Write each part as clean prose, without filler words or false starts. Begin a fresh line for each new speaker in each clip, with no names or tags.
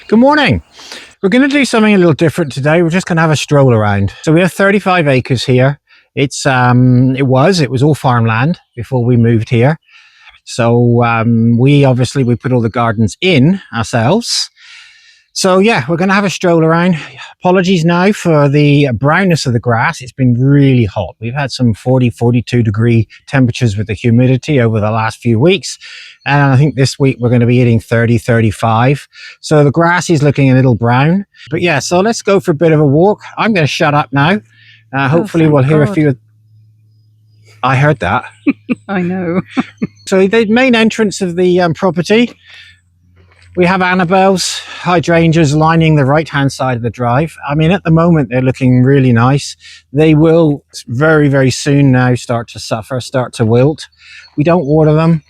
Good morning. We're going to do something a little different today. We're just going to have a stroll around. So we have 35 acres here. It was all farmland before we moved here. So we put all the gardens in ourselves. So yeah, we're going to have a stroll around. Apologies now for the brownness of the grass. It's been really hot. We've had some 42 degree temperatures with the humidity over the last few weeks. And I think this week we're going to be hitting 35. So the grass is looking a little brown. But yeah, so let's go for a bit of a walk. I'm going to shut up now. Hopefully we'll hear a few. I heard that.
I know.
So the main entrance of the property, we have Annabelle's hydrangeas lining the right-hand side of the drive. I mean, at the moment, they're looking really nice. They will very, very soon now start to wilt. We don't water them.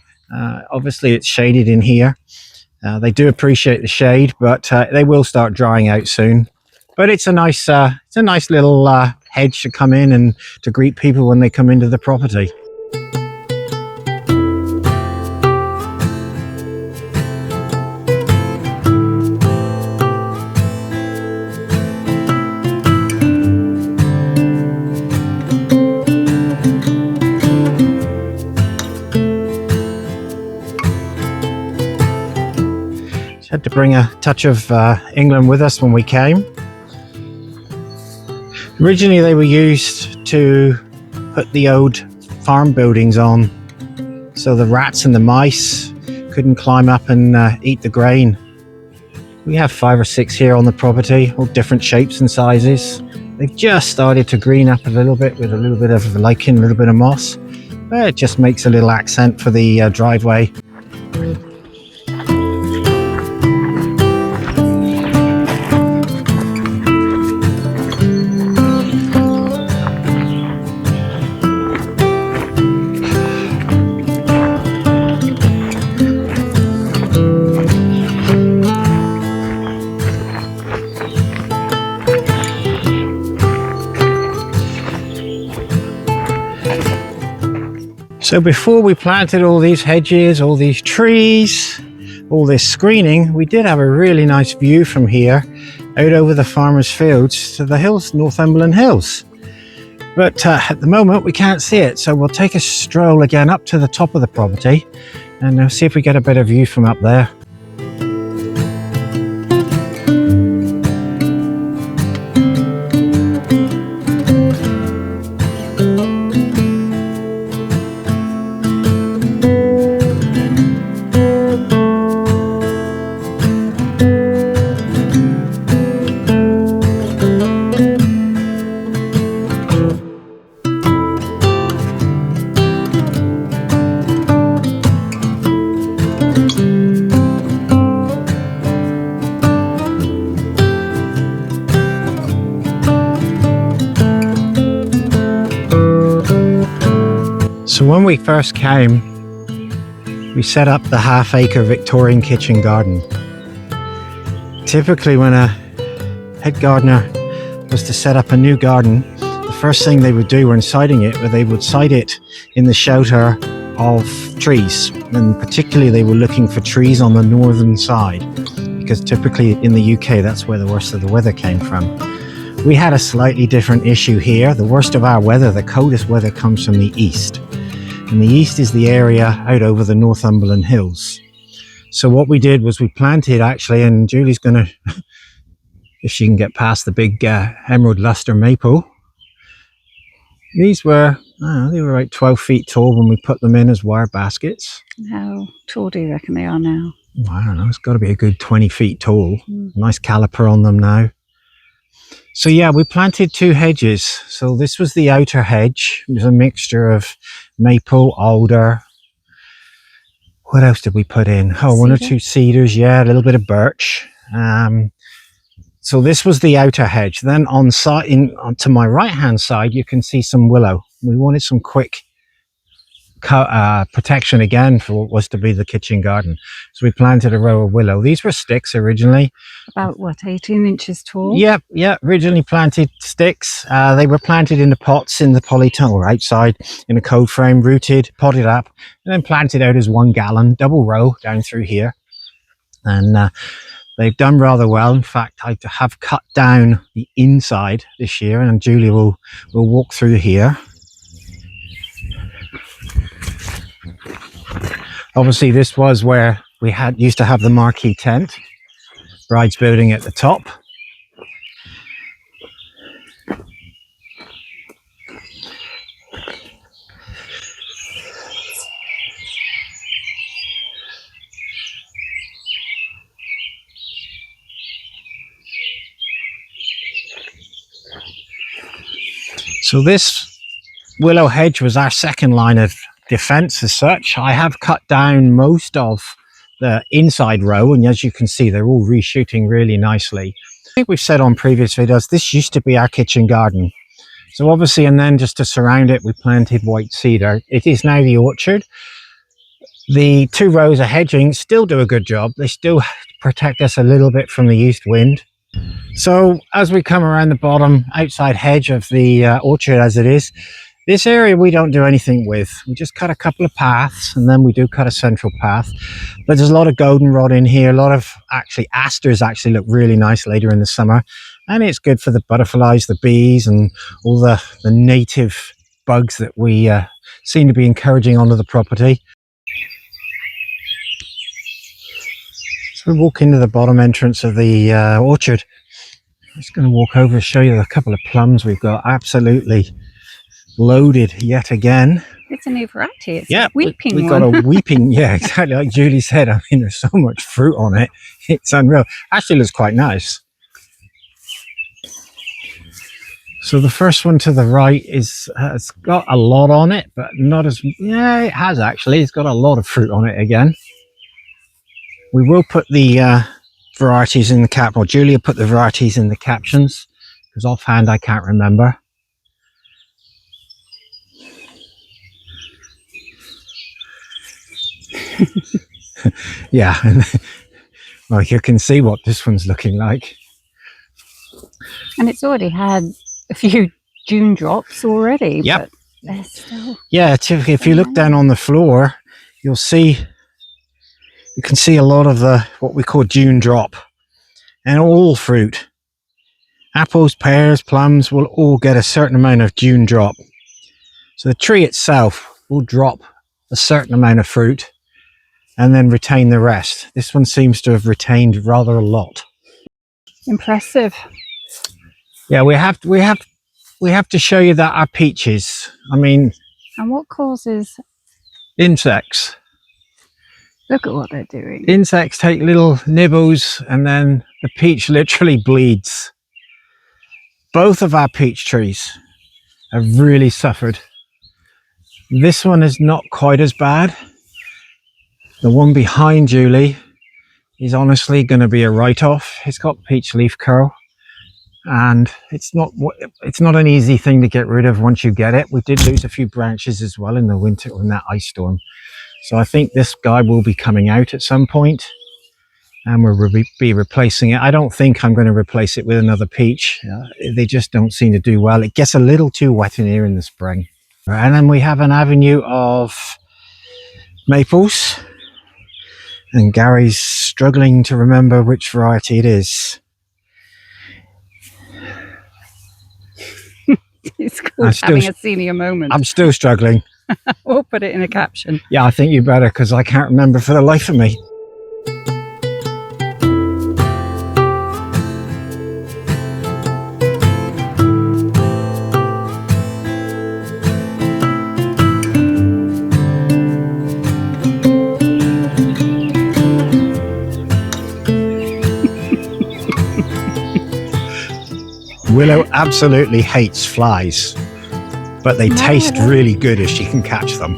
Obviously, it's shaded in here. They do appreciate the shade, but they will start drying out soon. But it's a nice little hedge to come in and to greet people when they come into the property. Had to bring a touch of England with us when we came. Originally they were used to put the old farm buildings on so the rats and the mice couldn't climb up and eat the grain. We have 5 or 6 here on the property, all different shapes and sizes. They've just started to green up a little bit with a little bit of lichen, a little bit of moss. But it just makes a little accent for the driveway. So before we planted all these hedges, all these trees, all this screening, we did have a really nice view from here out over the farmers' fields to the hills, Northumberland Hills. But at the moment we can't see it, so we'll take a stroll again up to the top of the property and see if we get a better view from up there. So when we first came, we set up the half-acre Victorian kitchen garden. Typically when a head gardener was to set up a new garden, the first thing they would do when siting it, they would site it in the shelter of trees. And particularly they were looking for trees on the northern side, because typically in the UK that's where the worst of the weather came from. We had a slightly different issue here. The worst of our weather, the coldest weather, comes from the east. And the east is the area out over the Northumberland Hills. So what we did was we planted actually, and Julie's going to, if she can get past the big emerald luster maple. These were, they were about 12 feet tall when we put them in as wire baskets.
How tall do you reckon they are now?
Well, I don't know, it's got to be a good 20 feet tall. Nice caliper on them now. So yeah, we planted 2 hedges. So this was the outer hedge. It was a mixture of maple, alder. What else did we put in? Oh, 1 or 2 cedars, yeah, a little bit of birch. So this was the outer hedge. Then to my right-hand side, you can see some willow. We wanted some quick protection again for what was to be the kitchen garden. So we planted a row of willow. These were sticks originally.
About what, 18 inches tall?
Yeah, originally planted sticks. They were planted in the pots in the polytunnel or outside in a cold frame, rooted, potted up, and then planted out as 1 gallon, double row down through here. And they've done rather well. In fact, I have cut down the inside this year, and Julie will walk through here. Obviously, this was where we used to have the marquee tent, bride's building at the top. So this willow hedge was our second line of defense as such. I have cut down most of the inside row, and as you can see, they're all reshooting really nicely. I think we've said on previous videos, this used to be our kitchen garden. So obviously, and then just to surround it, we planted white cedar. It is now the orchard. The 2 rows of hedging still do a good job. They still protect us a little bit from the east wind. So as we come around the bottom outside hedge of the orchard as it is, this area we don't do anything with. We just cut a couple of paths, and then we do cut a central path. But there's a lot of goldenrod in here. A lot of asters actually look really nice later in the summer. And it's good for the butterflies, the bees, and all the native bugs that we seem to be encouraging onto the property. So we walk into the bottom entrance of the orchard. I'm just going to walk over and show you a couple of plums we've got. Absolutely loaded yet again.
It's a new variety. It's
yeah,
a weeping
we've
one.
got a weeping, yeah, exactly like Julie said. I mean, there's so much fruit on it. It's unreal. Actually looks quite nice. So the first one to the right has got a lot on it, but not as, yeah, it has actually. It's got a lot of fruit on it again. We will put the varieties in the cap, or Julia put the varieties in the captions, because offhand I can't remember. Yeah, well, you can see what this one's looking like.
And it's already had a few June drops already.
Yep.
But they're still...
Yeah, if you look down on the floor, you'll see, you can see a lot of the what we call June drop, and all fruit, apples, pears, plums will all get a certain amount of June drop. So the tree itself will drop a certain amount of fruit and then retain the rest. This one seems to have retained rather a lot.
Impressive.
Yeah, we have to show you that our peaches, I mean,
And what causes...
insects.
Look at what they're doing.
Insects take little nibbles, and then the peach literally bleeds. Both of our peach trees have really suffered. This one is not quite as bad. The one behind Julie is honestly going to be a write-off. It's got peach leaf curl, and it's not an easy thing to get rid of once you get it. We did lose a few branches as well in the winter in that ice storm. So I think this guy will be coming out at some point, and we'll be replacing it. I don't think I'm going to replace it with another peach. They just don't seem to do well. It gets a little too wet in here in the spring. And then we have an avenue of maples, and Gary's struggling to remember which variety it is.
It's called having a senior moment.
I'm still struggling.
We'll put it in a caption.
Yeah, I think you better, because I can't remember for the life of me. Willow absolutely hates flies, but they taste really good if she can catch them.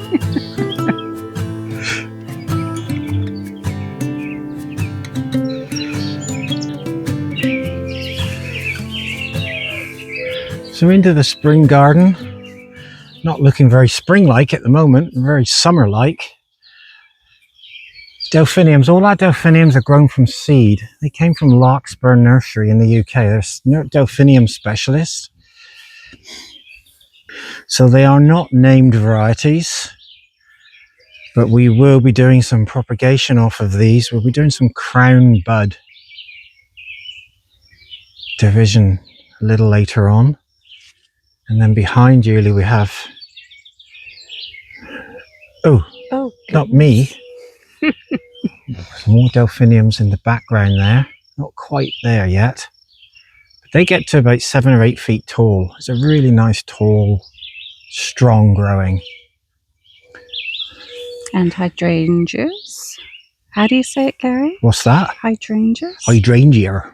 So into the spring garden, not looking very spring-like at the moment, very summer-like. Delphiniums, all our delphiniums are grown from seed. They came from Larkspur Nursery in the UK. They're delphinium specialists. So they are not named varieties, but we will be doing some propagation off of these. We'll be doing some crown bud division a little later on. And then behind Julie we have, oh, not me, more Delphiniums in the background there. Not quite there yet. But they get to about 7 or 8 feet tall. It's a really nice, tall, strong growing.
And hydrangeas. How do you say it, Gary?
What's that?
Hydrangeas?
Hydrangea.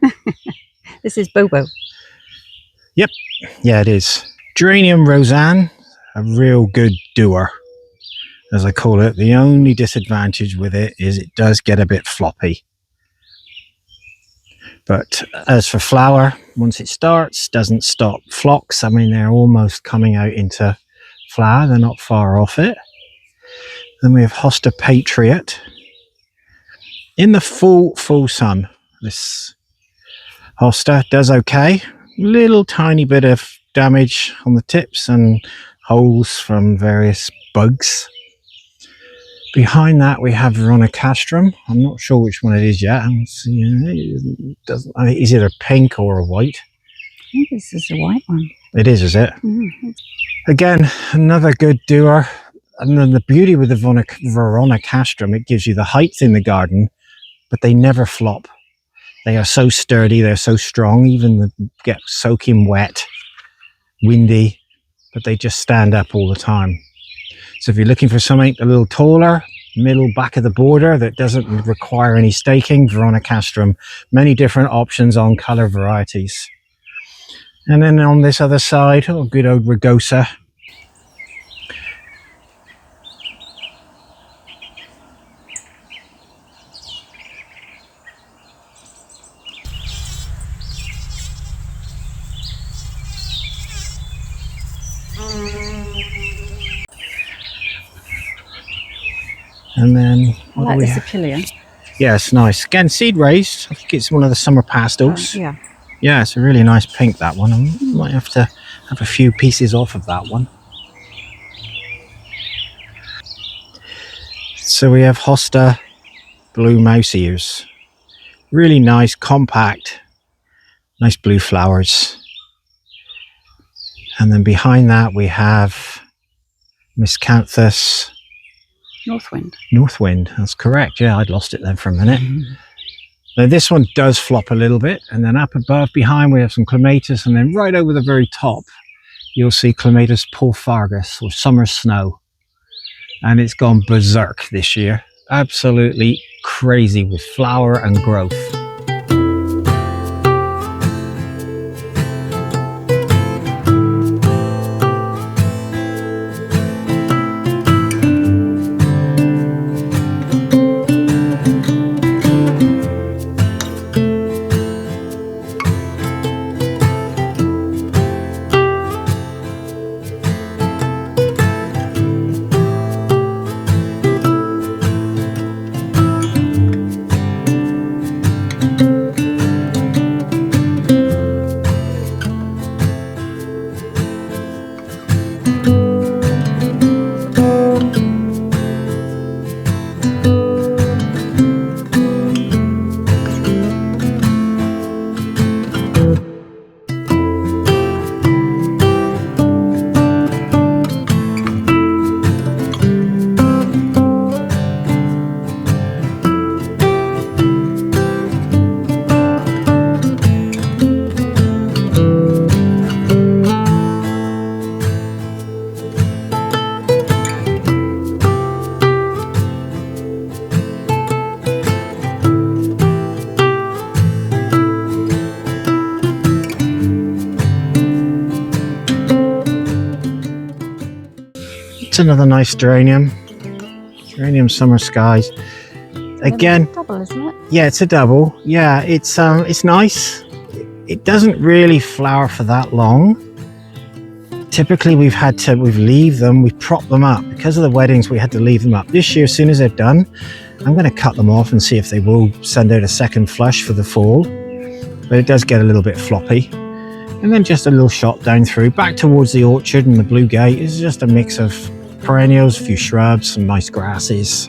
This is Bobo.
Yep, yeah it is. Geranium Roseanne, a real good doer, as I call it. The only disadvantage with it is it does get a bit floppy. But as for flower, once it starts, doesn't stop. Phlox, I mean, they're almost coming out into flower. They're not far off it. Then we have Hosta Patriot. In the full sun, this Hosta does okay. Little tiny bit of damage on the tips and holes from various bugs. Behind that we have Veronicastrum. I'm not sure which one it is yet. It's either pink or a white.
I think this is a white one.
It is it?
Mm-hmm.
Again, another good doer. And then the beauty with the Veronicastrum, it gives you the height in the garden, but they never flop. They are so sturdy, they're so strong, even they get soaking wet, windy, but they just stand up all the time. So if you're looking for something a little taller, middle back of the border that doesn't require any staking, Veronicastrum, many different options on colour varieties. And then on this other side, oh, good old Rugosa. And then
I like this Achillean.
Yeah, it's nice. Again, seed raised. I think it's one of the summer pastels.
Yeah.
Yeah, it's a really nice pink, that one. I might have to have a few pieces off of that one. So we have Hosta blue mouse ears. Really nice, compact, nice blue flowers. And then behind that we have Miscanthus Northwind, that's correct. Yeah, I'd lost it then for a minute. Now this one does flop a little bit, and then up above behind we have some clematis, and then right over the very top you'll see Clematis pulphargus, or summer snow. And it's gone berserk this year. Absolutely crazy with flower and growth. It's another nice geranium summer skies. Again,
It's a double, isn't it?
yeah, it's a double. Yeah, it's nice. It doesn't really flower for that long. Typically we've leave them, we prop them up. Because of the weddings we had to leave them up. This year, as soon as they're done, I'm going to cut them off and see if they will send out a second flush for the fall. But it does get a little bit floppy. And then just a little shot down through, back towards the orchard and the blue gate. It's just a mix of perennials, a few shrubs, some nice grasses.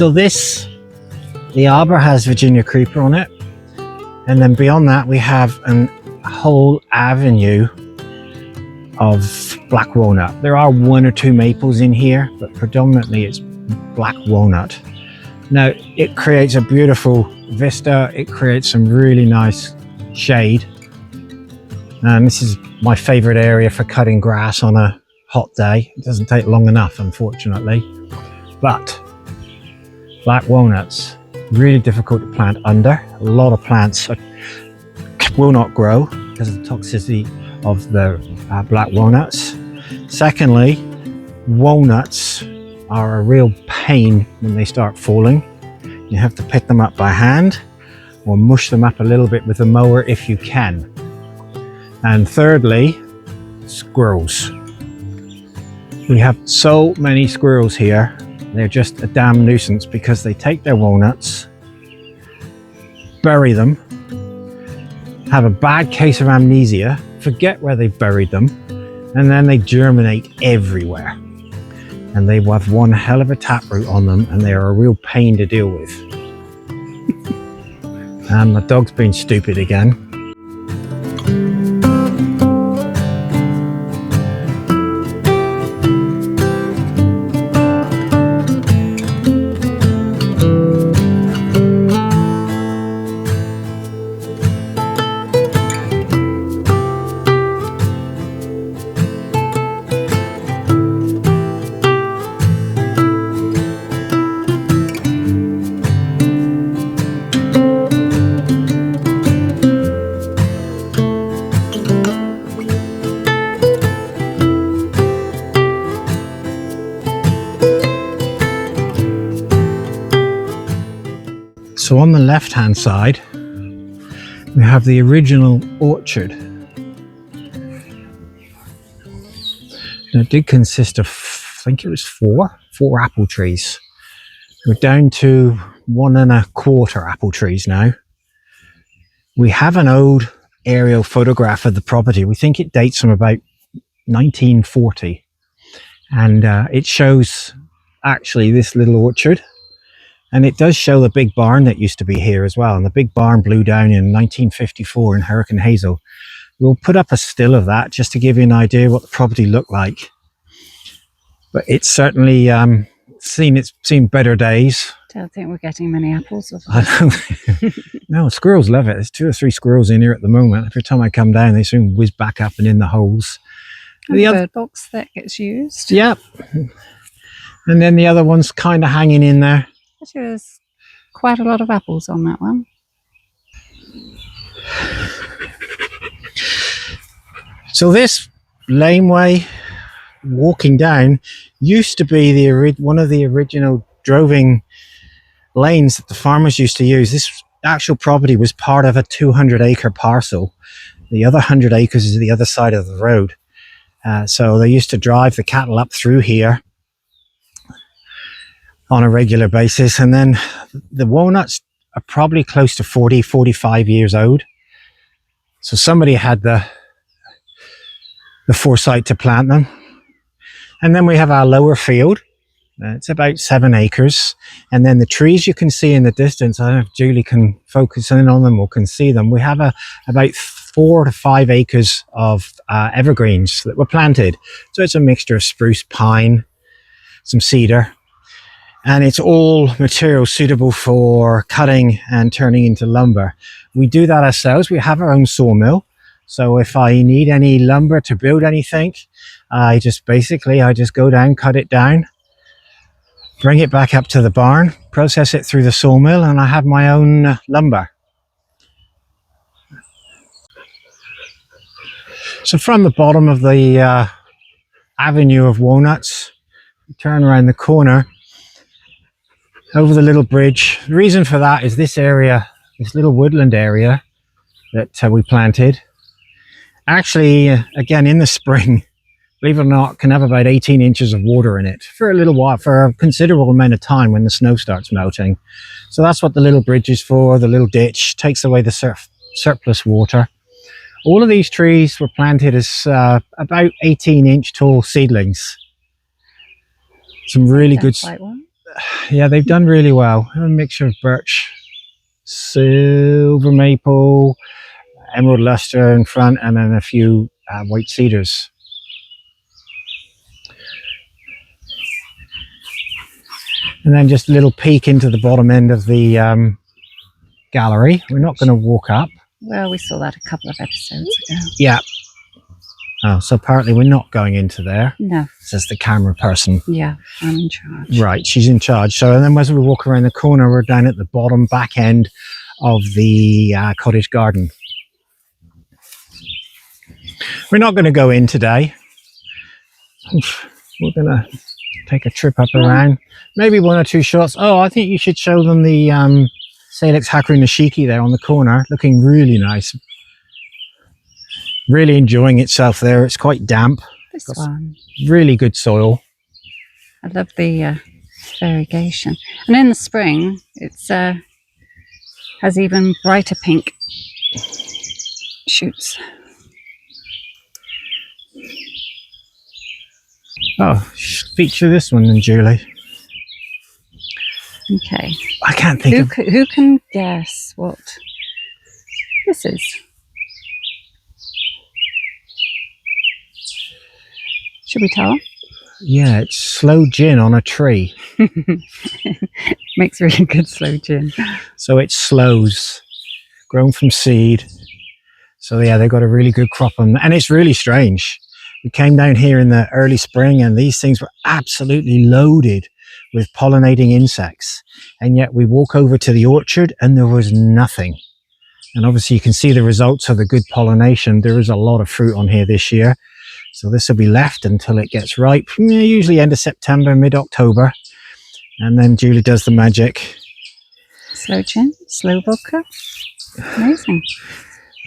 So the arbor has Virginia creeper on it. And then beyond that, we have a whole avenue of black walnut. There are 1 or 2 maples in here, but predominantly it's black walnut. Now, it creates a beautiful vista. It creates some really nice shade. And this is my favorite area for cutting grass on a hot day. It doesn't take long enough, unfortunately. But black walnuts, really difficult to plant under. A lot of plants will not grow because of the toxicity of the black walnuts. Secondly, walnuts are a real pain when they start falling. You have to pick them up by hand or mush them up a little bit with a mower if you can. And thirdly, squirrels. We have so many squirrels here. They're just a damn nuisance because they take their walnuts, bury them, have a bad case of amnesia, forget where they've buried them, and then they germinate everywhere. And they have one hell of a taproot on them, and they are a real pain to deal with. And my dog's been stupid again. So on the left hand side, we have the original orchard. Now, it did consist of, I think it was four apple trees. We're down to 1 1/4 apple trees now. We have an old aerial photograph of the property. We think it dates from about 1940. And it shows actually this little orchard. And it does show the big barn that used to be here as well. And the big barn blew down in 1954 in Hurricane Hazel. We'll put up a still of that just to give you an idea what the property looked like. But it's certainly seen better days.
Don't think we're getting many apples.
No, squirrels love it. There's 2 or 3 squirrels in here at the moment. Every time I come down, they soon whiz back up and in the holes.
And the bird box that gets used.
Yep. And then the other one's kind of hanging in there.
Actually, there's quite a lot of apples on that one.
So this laneway walking down used to be one of the original droving lanes that the farmers used to use. This actual property was part of a 200-acre parcel. The other 100 acres is the other side of the road. So they used to drive the cattle up through here on a regular basis. And then the walnuts are probably close to 40, 45 years old. So somebody had the foresight to plant them. And then we have our lower field. It's about 7 acres. And then the trees you can see in the distance, I don't know if Julie can focus in on them or can see them. We have about 4 to 5 acres of evergreens that were planted. So it's a mixture of spruce, pine, some cedar. And it's all material suitable for cutting and turning into lumber. We do that ourselves. We have our own sawmill. So if I need any lumber to build anything, I just go down, cut it down, bring it back up to the barn, process it through the sawmill, and I have my own lumber. So from the bottom of the avenue of walnuts, turn around the corner, over the little bridge. The reason for that is this area, this little woodland area that we planted. Actually, again, in the spring, believe it or not, can have about 18 inches of water in it for a little while, for a considerable amount of time when the snow starts melting. So that's what the little bridge is for. The little ditch takes away the surplus water. All of these trees were planted as about 18-inch tall seedlings. Some really good. Yeah, they've done really well. A mixture of birch, silver maple, emerald luster in front, and then a few white cedars. And then just a little peek into the bottom end of the gallery. We're not going to walk up.
Well, we saw that a couple of episodes ago.
Yeah. Oh, so apparently we're not going into there.
No.
Says the camera person.
Yeah, I'm in charge.
Right, she's in charge. So and then as we walk around the corner, we're down at the bottom back end of the cottage garden. We're not going to go in today. We're going to take a trip up around. Maybe one or two shots. Oh, I think you should show them the Salix Hakurunashiki there on the corner. Looking really nice. Really enjoying itself there. It's quite damp.
This one.
Really good soil.
I love the variegation. And in the spring, it's has even brighter pink shoots.
Oh, feature this one then, Julie.
Okay.
I can't think of...
Who can guess what this is? Should we tell?
Yeah, it's slow gin on a tree.
Makes really good slow gin.
So it slows, grown from seed. So yeah, they've got a really good crop on, and it's really strange. We came down here in the early spring and these things were absolutely loaded with pollinating insects. And yet we walk over to the orchard and there was nothing. And obviously you can see the results of the good pollination. There is a lot of fruit on here this year. So this will be left until it gets ripe, usually end of September, mid-October. And then Julie does the magic.
Slow gin, slow vodka. Amazing.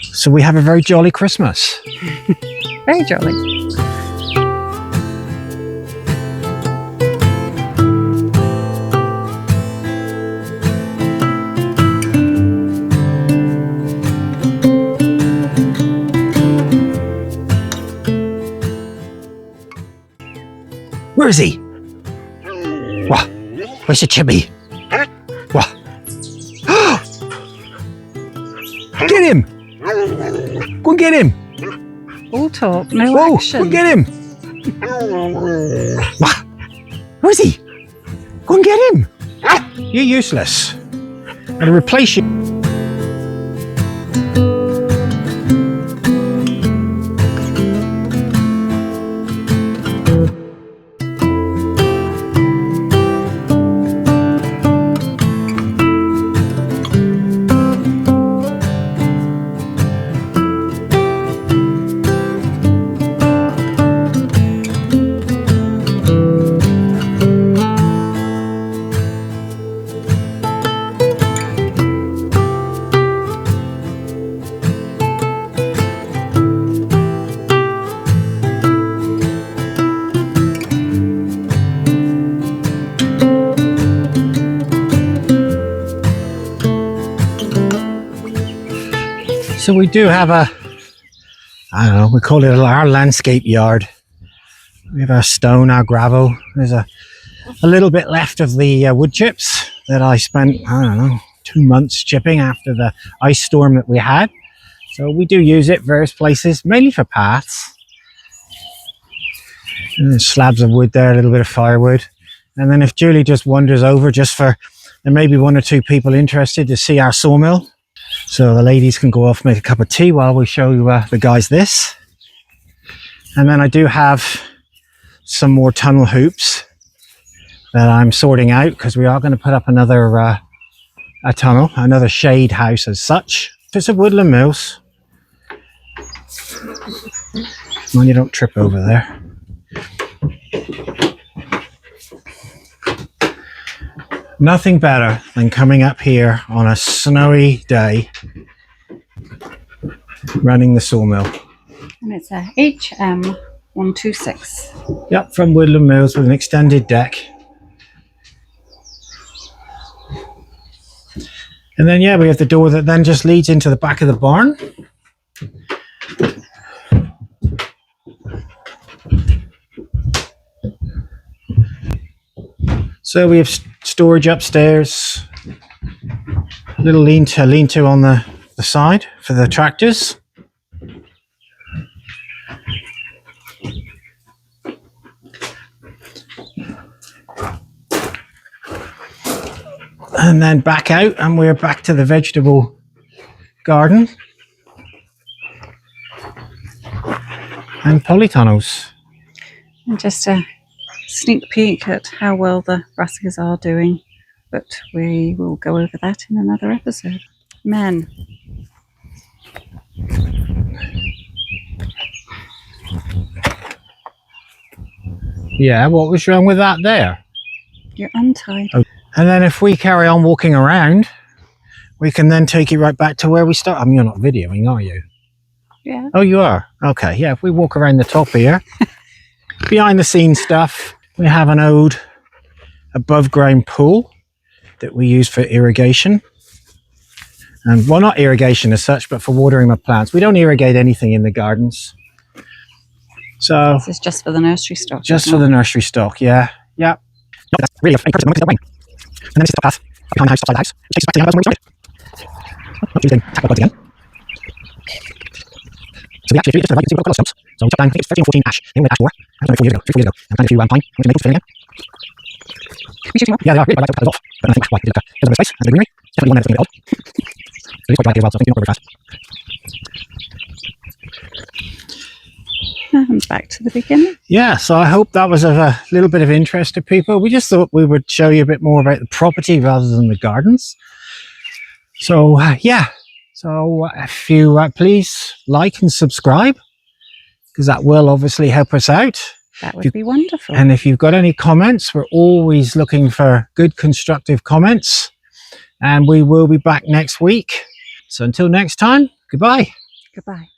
So we have a very jolly Christmas.
Very jolly.
Where is he? What? Where's the chibi? What? Get him! Go and get him!
All talk, no
Whoa,
action.
go and get him! What? Where is he? Go and get him! You're useless. I'm going to replace you. So we do have a, I don't know, we call it our landscape yard. We have our stone, our gravel. There's a little bit left of the wood chips that I spent, I don't know, 2 months chipping after the ice storm that we had. So we do use it various places, mainly for paths. And there's slabs of wood there, a little bit of firewood. And then if Julie just wanders over just for, there may be 1 or 2 people interested to see our sawmill. So the ladies can go off, make a cup of tea while we show you the guys this. And then I do have some more tunnel hoops that I'm sorting out because we are going to put up another a tunnel, another shade house as such. It's a Woodland Mills. Come on, you don't trip over there. Nothing better than coming up here on a snowy day, running the sawmill.
And it's a HM126.
Yep, from Woodland Mills with an extended deck. And then, yeah, we have the door that then just leads into the back of the barn. So we have storage upstairs. Little lean-to on the side for the tractors. And then back out, and we're back to the vegetable garden and polytunnels.
And just a sneak peek at how well the brassicas are doing, but we will go over that in another episode. Men.
Yeah, what was wrong with that there?
You're untied.
Oh. And then if we carry on walking around, we can then take you right back to where we start. I mean, you're not videoing, are you?
Yeah.
Oh, you are? Okay, yeah, if we walk around the top here, behind the scenes stuff, we have an old above ground pool that we use for irrigation. And well, not irrigation as such, but for watering my plants. We don't irrigate anything in the gardens. So
this is just for the nursery stock.
Just for the nursery stock, yeah. Yeah. No, that's really a person that rain. And then this is the path behind the house, outside the house, which takes us back to the house where we started. Oh, geez, then tackle bugs again. So we actually, just to the right, you can see we've got a couple of stumps. So we chopped down, I think it's 13 or 14 ash. They were ash before. That was only 3 4 years ago. And planted a few pine. I'm going to make them again.
We should
Yeah, they are really quite like to cut those off. But I think, why, there's a bit of space and a bit of greenery. Definitely one that's going to be odd. So it's quite dry as well, so I think you don't go very fast.
And back to the beginning.
Yeah, so I hope that was of a little bit of interest to people. We just thought we would show you a bit more about the property rather than the gardens. So, yeah. So if you please like and subscribe, because that will obviously help us out.
That would be wonderful.
And if you've got any comments, we're always looking for good constructive comments. And we will be back next week. So until next time, goodbye.
Goodbye.